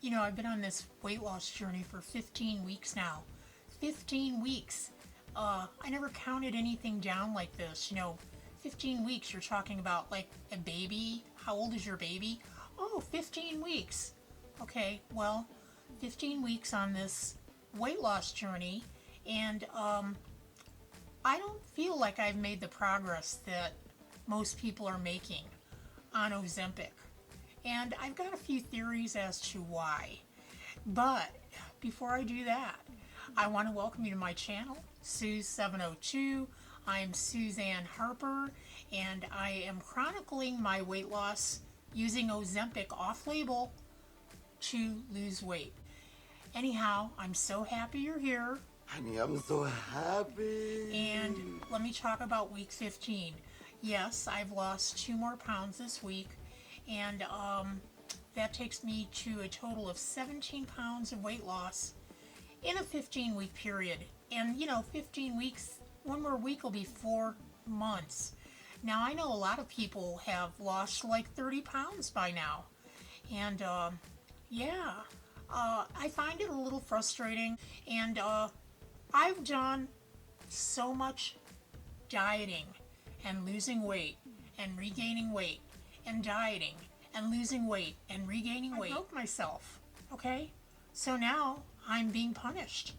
You know, I've been on this weight loss journey for 15 weeks now. 15 weeks. I never counted anything down like this. 15 weeks, you're talking about like a baby. How old is your baby? Oh, 15 weeks. Okay, well, 15 weeks on this weight loss journey, and I don't feel like I've made the progress that most people are making on Ozempic. And I've got a few theories as to why. But before I do that, I want to welcome you to my channel, Suz702. I'm Suzanne Harper, and I am chronicling my weight loss using Ozempic off-label to lose weight. Anyhow, I'm so happy you're here. Honey, I'm so happy. And let me talk about week 15. Yes, I've lost 2 more pounds this week, and that takes me to a total of 17 pounds of weight loss in a 15-week period. And 15 weeks, one more week will be 4 months. Now, I know a lot of people have lost like 30 pounds by now. And I find it a little frustrating. And I've done so much dieting and losing weight and regaining weight and dieting and losing weight and regaining weight. I broke myself, okay? So now I'm being punished.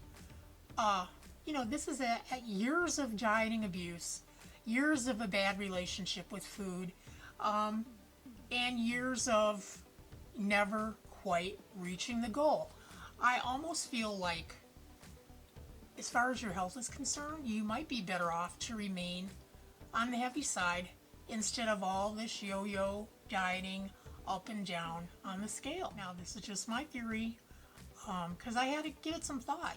This is a years of dieting abuse, years of a bad relationship with food, and years of never quite reaching the goal. I almost feel like, as far as your health is concerned, you might be better off to remain on the heavy side instead of all this yo-yo dieting up and down on the scale. Now, this is just my theory, because I had to give it some thought.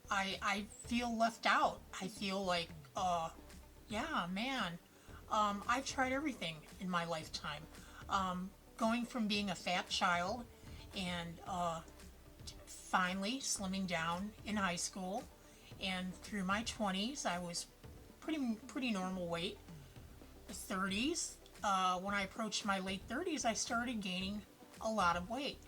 I feel left out. I feel like, I've tried everything in my lifetime. Going from being a fat child and finally slimming down in high school, and through my 20s I was pretty normal weight. The 30s, when I approached my late 30s, I started gaining a lot of weight.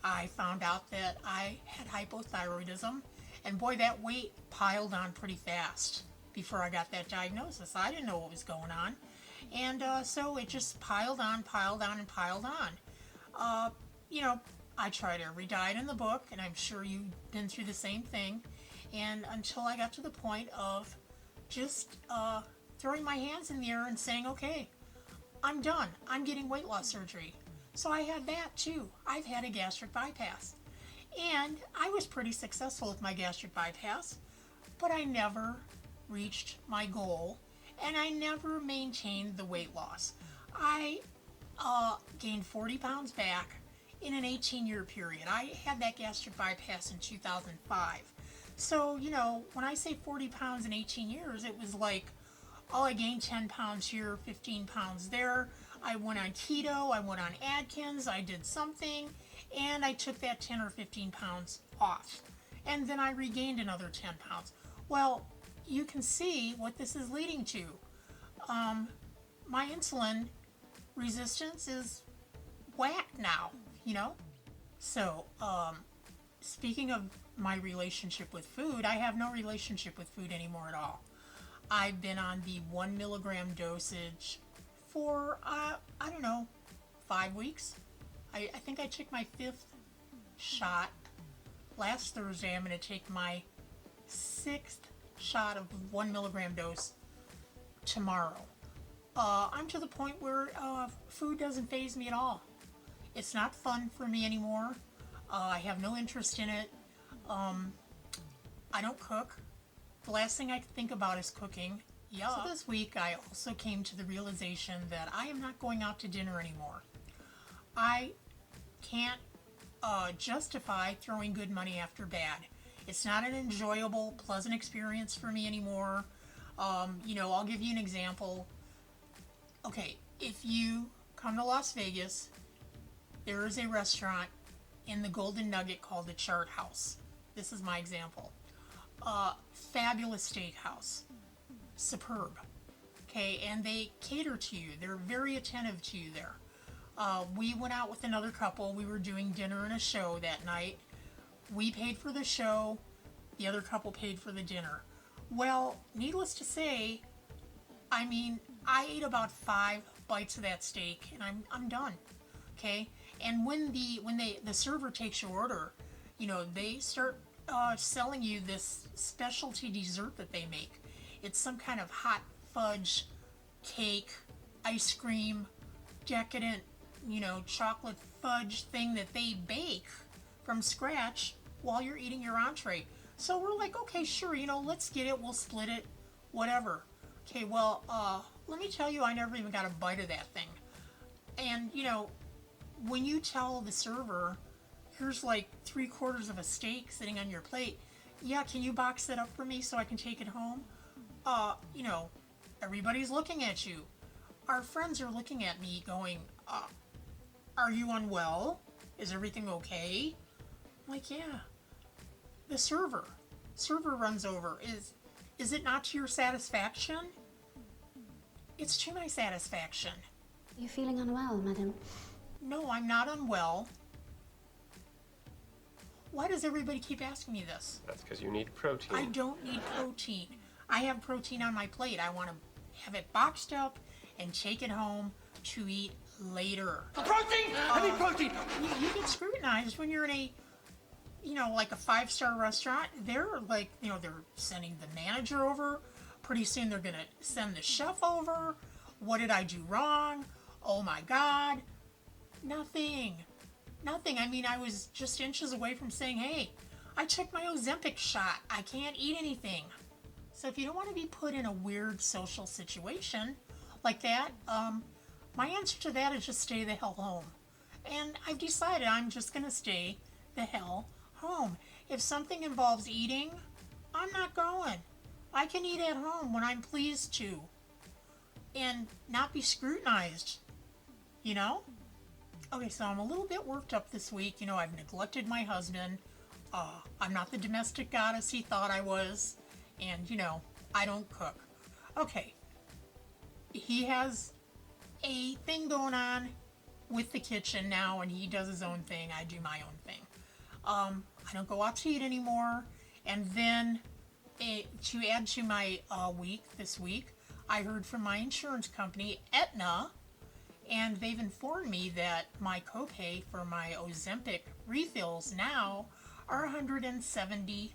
I found out that I had hypothyroidism, and boy, that weight piled on pretty fast before I got that diagnosis. I didn't know what was going on, and so it just piled on, and piled on. I tried every diet in the book, and I'm sure you've been through the same thing, and until I got to the point of just throwing my hands in the air and saying, okay, I'm done. I'm getting weight loss surgery. So I had that too. I've had a gastric bypass. And I was pretty successful with my gastric bypass, but I never reached my goal, and I never maintained the weight loss. I gained 40 pounds back in an 18-year period. I had that gastric bypass in 2005. So, when I say 40 pounds in 18 years, it was like, I gained 10 pounds here, 15 pounds there. I went on keto, I went on Atkins, I did something, and I took that 10 or 15 pounds off. And then I regained another 10 pounds. Well, you can see what this is leading to. My insulin resistance is whacked now, So, speaking of my relationship with food, I have no relationship with food anymore at all. I've been on the 1 milligram dosage for, 5 weeks. I think I took my 5th shot last Thursday. I'm going to take my 6th shot of 1 milligram dose tomorrow. I'm to the point where food doesn't faze me at all. It's not fun for me anymore. I have no interest in it. I don't cook. The last thing I think about is cooking. Yeah. So this week I also came to the realization that I am not going out to dinner anymore. I can't justify throwing good money after bad. It's not an enjoyable, pleasant experience for me anymore. I'll give you an example. Okay, if you come to Las Vegas, there is a restaurant in the Golden Nugget called the Chart House. This is my example. Fabulous steakhouse. Superb. Okay, and they cater to you. They're very attentive to you there. We went out with another couple. We were doing dinner and a show that night. We paid for the show. The other couple paid for the dinner. Well, needless to say, I mean, I ate about 5 bites of that steak, and I'm done. Okay, and when the server takes your order, you know, they start selling you this specialty dessert that they make. It's some kind of hot fudge cake, ice cream, decadent, you know, chocolate fudge thing that they bake from scratch while you're eating your entree. So we're like, okay, sure, you know, let's get it, we'll split it, whatever. Okay, well, let me tell you, I never even got a bite of that thing. And, you know, when you tell the server, here's like 3/4 of a steak sitting on your plate, yeah, can you box that up for me so I can take it home? You know, everybody's looking at you. Our friends are looking at me going, are you unwell? Is everything okay? I'm like, yeah. The server runs over. Is it not to your satisfaction? It's to my satisfaction. Are you feeling unwell, madam? No, I'm not unwell. Why does everybody keep asking me this? That's because you need protein. I don't need protein. I have protein on my plate. I want to have it boxed up and take it home to eat later. Protein! I need protein! You get scrutinized when you're in a, you know, like a 5-star restaurant. They're like, you know, they're sending the manager over. Pretty soon they're going to send the chef over. What did I do wrong? Oh my God. Nothing. I mean, I was just inches away from saying, hey, I took my Ozempic shot. I can't eat anything. So if you don't want to be put in a weird social situation like that, my answer to that is just stay the hell home. And I've decided I'm just going to stay the hell home. If something involves eating, I'm not going. I can eat at home when I'm pleased to and not be scrutinized, you know? Okay, so I'm a little bit worked up this week. You know, I've neglected my husband. I'm not the domestic goddess he thought I was. And, you know, I don't cook. Okay. He has a thing going on with the kitchen now, and he does his own thing. I do my own thing. I don't go out to eat anymore. And then, to add to my week this week, I heard from my insurance company, Aetna, and they've informed me that my copay for my Ozempic refills now are $170.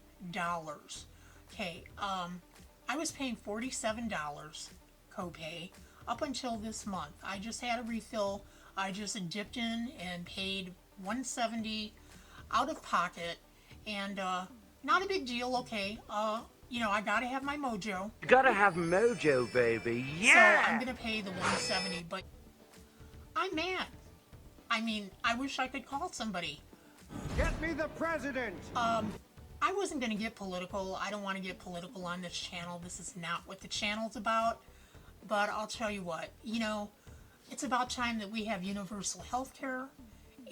Okay, I was paying $47 copay up until this month. I just had a refill. I just dipped in and paid $170 out of pocket, and not a big deal. Okay, you know, I gotta have my mojo. You gotta have mojo, baby. Yeah! So I'm gonna pay the $170, but I'm mad. I mean, I wish I could call somebody. Get me the president! I wasn't gonna get political. I don't want to get political on this channel. This is not what the channel's about. But I'll tell you what, you know, it's about time that we have universal health care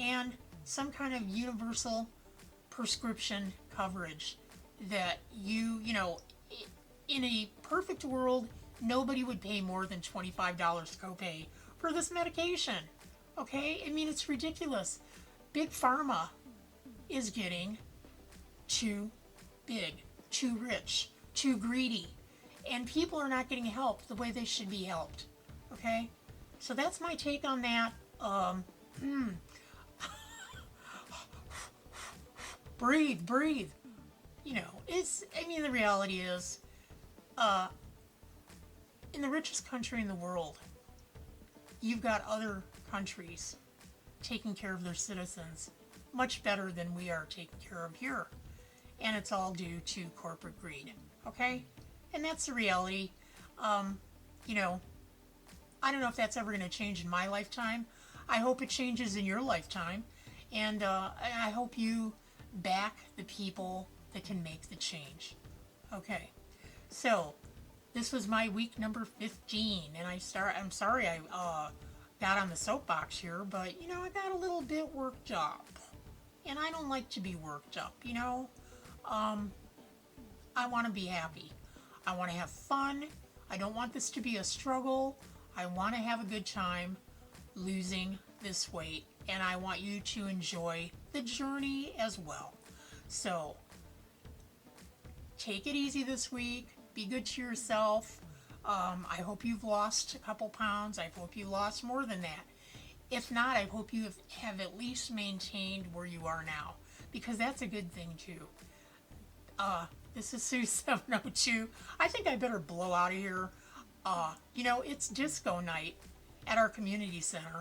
and some kind of universal prescription coverage that you know, in a perfect world, nobody would pay more than $25 copay for this medication. Okay? I mean, it's ridiculous. Big Pharma is getting too big, too rich, too greedy, and people are not getting help the way they should be helped. Okay? So that's my take on that. Breathe. You know, I mean, the reality is, in the richest country in the world, you've got other countries taking care of their citizens much better than we are taken care of here. And it's all due to corporate greed. Okay? And that's the reality. You know, I don't know if that's ever going to change in my lifetime. I hope it changes in your lifetime. And I hope you back the people that can make the change. Okay. So, this was my week number 15. And I'm sorry I got on the soapbox here, but, you know, I got a little bit worked up. And I don't like to be worked up, you know. I want to be happy. I want to have fun. I don't want this to be a struggle. I want to have a good time losing this weight, and I want you to enjoy the journey as well. So take it easy this week. Be good to yourself. I hope you've lost a couple pounds. I hope you lost more than that. If not, I hope you have at least maintained where you are now, because that's a good thing too. This is Sue 702. I think I better blow out of here. It's disco night at our community center.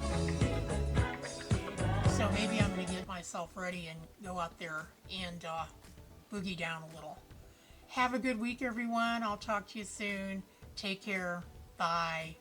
So maybe I'm going to get myself ready and go out there and boogie down a little. Have a good week, everyone. I'll talk to you soon. Take care. Bye.